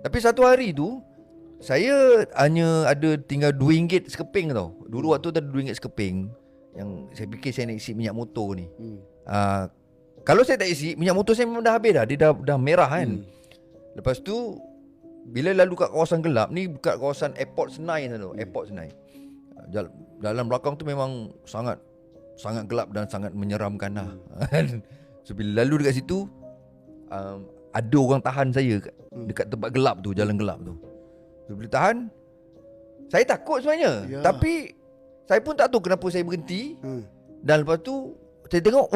Tapi satu hari tu saya hanya ada tinggal RM2 sekeping tau. Dulu waktu tu ada RM2 sekeping. Yang saya fikir saya nak isi minyak motor ni. Kalau saya tak isi, minyak motor saya memang dah habis dah. Dia dah merah kan. Lepas tu bila lalu kat kawasan gelap ni, kat kawasan Airport Senai tu, Airport Senai. Dalam belakang tu memang sangat gelap dan sangat menyeramkan lah. So bila lalu dekat situ, ada orang tahan saya dekat tempat gelap tu, jalan gelap tu. So bila tahan, saya takut sebenarnya. Tapi saya pun tak tahu kenapa saya berhenti. Dan lepas tu saya tengok,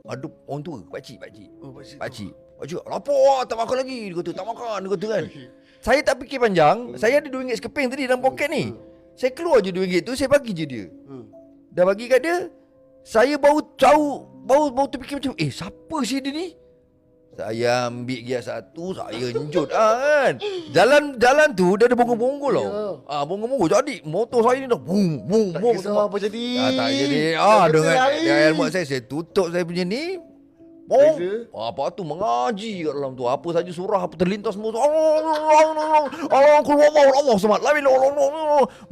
ada orang tua, pakcik. Pakcik, lapar tak makan lagi. Dia kata tak makan, dia kata kan. Saya tak fikir panjang. Saya ada RM2 sekeping tadi dalam poket ni. Saya keluar je RM2 tu, saya bagi je dia. Dah bagi kat dia, saya baru terfikir macam, siapa sih dia ni? Saya ambil gear satu, saya enjut kan. Jalan tu dah ada bonggol-bonggol tau. Bonggol-bonggol. Jadi motor saya ni dah boom. Tak kisah apa jadi. Tak jadi. Dengan helmet saya tutup saya punya ni. Apa tu mengaji kat dalam tu. Apa saja surah apa terlintas semua tu. Allah keluar Allah semat.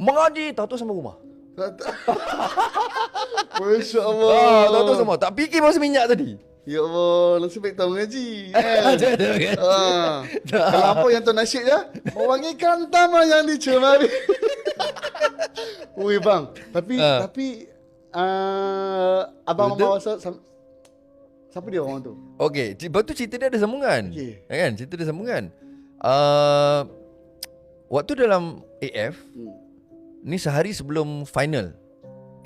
Mengaji tahu sampai rumah. Masya Allah. Tahu semua. Tak fikir pasal minyak tadi. Ya Allah, nasib baik tahu mengaji. Kalau apa yang tu nasyid ya, mewangikan taman yang dicemari. Ui bang, tapi abang membawa siapa dia orang tu? Okey, lepas tu cerita dia ada sambungan. Kan? Cerita dia sambungan. Waktu dalam AF, ni sehari sebelum final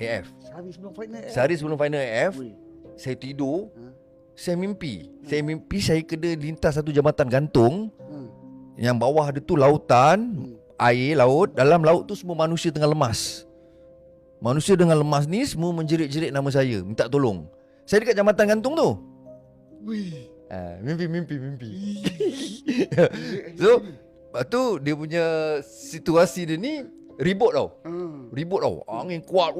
AF. Sehari sebelum final AF, saya tidur. Saya mimpi saya kena lintas satu jambatan gantung. Yang bawah ada tu lautan, air, laut. Dalam laut tu semua manusia tengah lemas. Manusia dengan lemas ni semua menjerit-jerit nama saya, minta tolong. Saya dekat jambatan gantung tu. Mimpi. So, lepas tu dia punya situasi dia ni ribut tau. Angin kuat.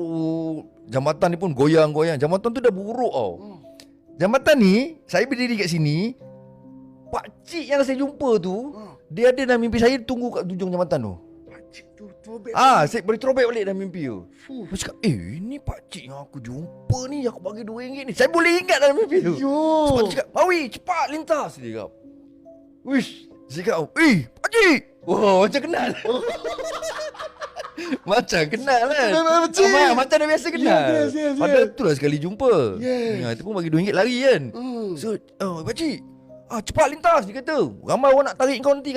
Jambatan ni pun goyang-goyang. Jambatan tu dah buruk tau. Jambatan ni, saya berdiri kat sini. Pakcik yang saya jumpa tu, dia ada dalam mimpi saya tunggu kat ujung jambatan tu. Pakcik tu throwback. Saya boleh throwback balik dalam mimpi tu. Saya cakap, ini pakcik yang aku jumpa ni, aku bagi RM2 ni. Saya boleh ingat dalam mimpi tu. Sebab dia cakap, Mawi cepat lintas. Dia cakap, wish. Saya cakap, pakcik. Macam kenal. Macam kenal kan. Macam dah biasa kenal. Padahal tu lah sekali jumpa. Itu pun bagi RM2 lari kan. So pakcik, cepat lintas. Dia kata, ramai orang nak tarik kau nanti,